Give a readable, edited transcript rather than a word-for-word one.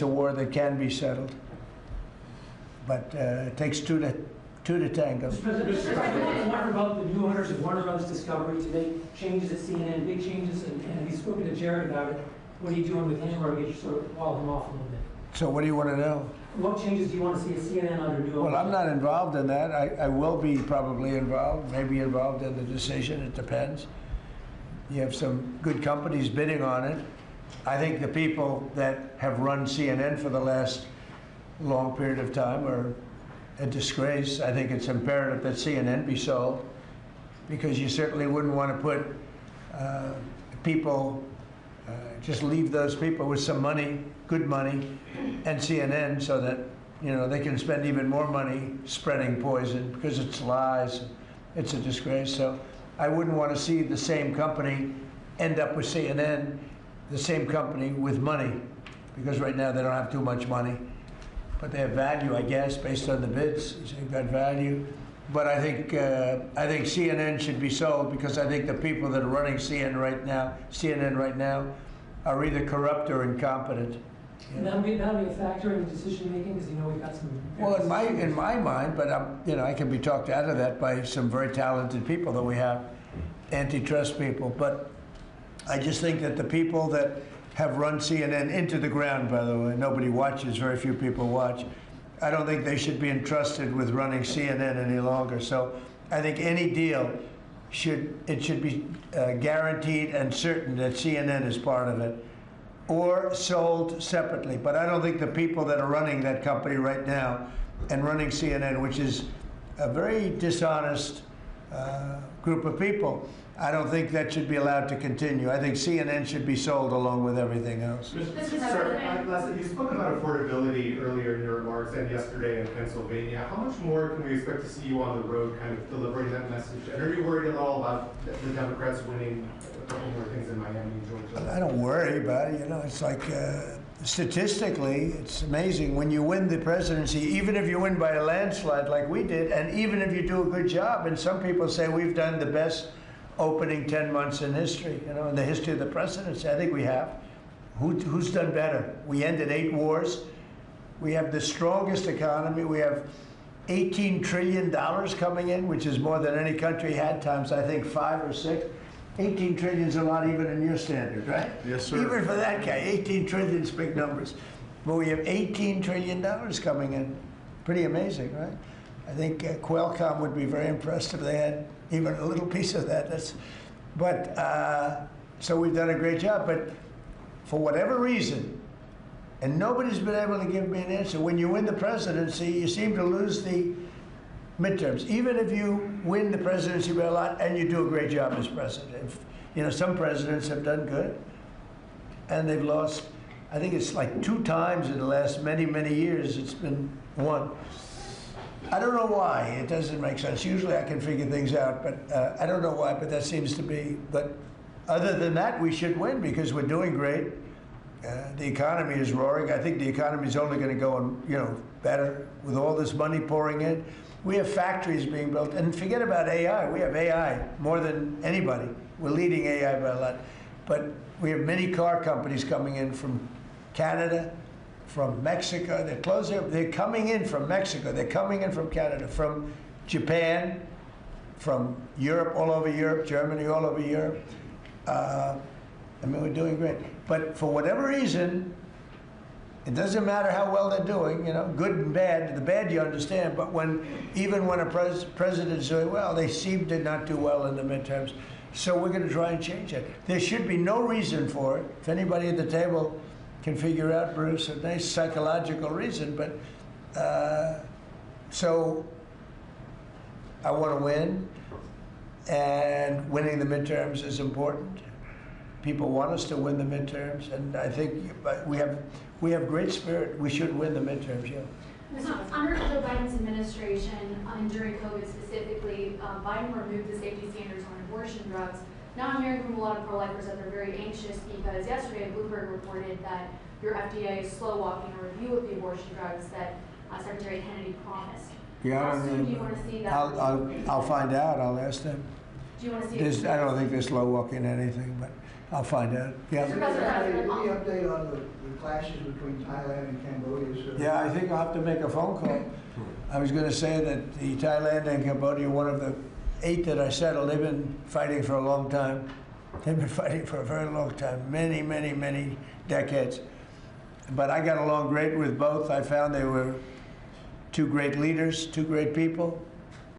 a war that can be settled, but it takes two to tango. Mr. President, I wonder about the new owners of Warner Brothers Discovery to make changes at CNN, big changes, and he's spoken to Jared about it. What are you doing with him, or get you sort of wall him off a little bit? So what do you want to know? What changes do you want to see at CNN under new owners? Well, I'm not involved in that. I will be probably involved, maybe involved in the decision. It depends. You have some good companies bidding on it. I think the people that have run CNN for the last long period of time are a disgrace. I think it's imperative that CNN be sold, because you certainly wouldn't want to put people, just leave those people with some money, good money, and CNN, so that they can spend even more money spreading poison, because it's lies. It's a disgrace. So I wouldn't want to see the same company end up with CNN, the same company with money, because right now they don't have too much money, but they have value, I guess, based on the bids. So you've got value. But I think CNN should be sold, because I think the people that are running CNN right now are either corrupt or incompetent. And that'll be a factor in the decision making, because we've got some. Well, in my mind, but I can be talked out of that by some very talented people that we have, antitrust people. But I just think that the people that have run CNN into the ground, by the way, nobody watches, very few people watch. I don't think they should be entrusted with running CNN any longer. So I think any deal should be guaranteed and certain that CNN is part of it, or sold separately. But I don't think the people that are running that company right now and running CNN, which is a very dishonest group of people, I don't think that should be allowed to continue. I think CNN should be sold along with everything else. Sir, lastly, you spoke about affordability earlier in your remarks and yesterday in Pennsylvania. How much more can we expect to see you on the road kind of delivering that message? And are you worried at all about the Democrats winning a couple more things in Miami and Georgia? I don't worry about it. It's like statistically, it's amazing. When you win the presidency, even if you win by a landslide like we did, and even if you do a good job, and some people say we've done the best opening 10 months in history, in the history of the presidency. I think we have. Who's done better? We ended 8 wars. We have the strongest economy. We have $18 trillion coming in, which is more than any country had, times I think 5 or 6. 18 trillion is a lot even in your standard, right? Yes, sir. Even for that guy, 18 trillion is big numbers. But we have $18 trillion coming in. Pretty amazing, right? I think Qualcomm would be very impressed if they had even a little piece of that. So we've done a great job. But for whatever reason, and nobody's been able to give me an answer, when you win the presidency, you seem to lose the midterms. Even if you win the presidency by a lot and you do a great job as president. Some presidents have done good, and they've lost, I think it's like 2 times in the last many, many years it's been won. I don't know why. It doesn't make sense. Usually I can figure things out, but I don't know why, but that seems to be. But other than that, we should win, because we're doing great. The economy is roaring. I think the economy is only going to go better with all this money pouring in. We have factories being built. And forget about AI. We have AI more than anybody. We're leading AI by a lot. But we have many car companies coming in from Canada, from Mexico. They're coming in from Mexico. They're coming in from Canada, from Japan, from Europe, all over Europe, Germany, all over Europe. We're doing great. But for whatever reason, it doesn't matter how well they're doing, good and bad. The bad you understand, but even when a president's doing well, they seem to not do well in the midterms. So we're going to try and change it. There should be no reason for it. If anybody at the table can figure out, Bruce, a nice psychological reason, but so I want to win, and winning the midterms is important. People want us to win the midterms, and I think we have great spirit. We should win the midterms, yeah. Under Joe Biden's administration, during COVID specifically, Biden removed the safety standards on abortion drugs. Now I'm hearing from a lot of pro-lifers that they're very anxious because yesterday Bloomberg reported that your FDA is slow walking a review of the abortion drugs that Secretary Kennedy promised. Yeah, How soon do you want to see that? I'll find out. I'll ask them. Do you want to see? I don't think they're slow walking anything, but I'll find out. Yeah. Any update on the clashes between Thailand and Cambodia. So Yeah, I think I'll have to make a phone call. I was going to say that the Thailand and Cambodia, one of the 8 that I settled, they've been fighting for a long time. They've been fighting for a very long time, many, many, many decades. But I got along great with both. I found they were 2 great leaders, 2 great people.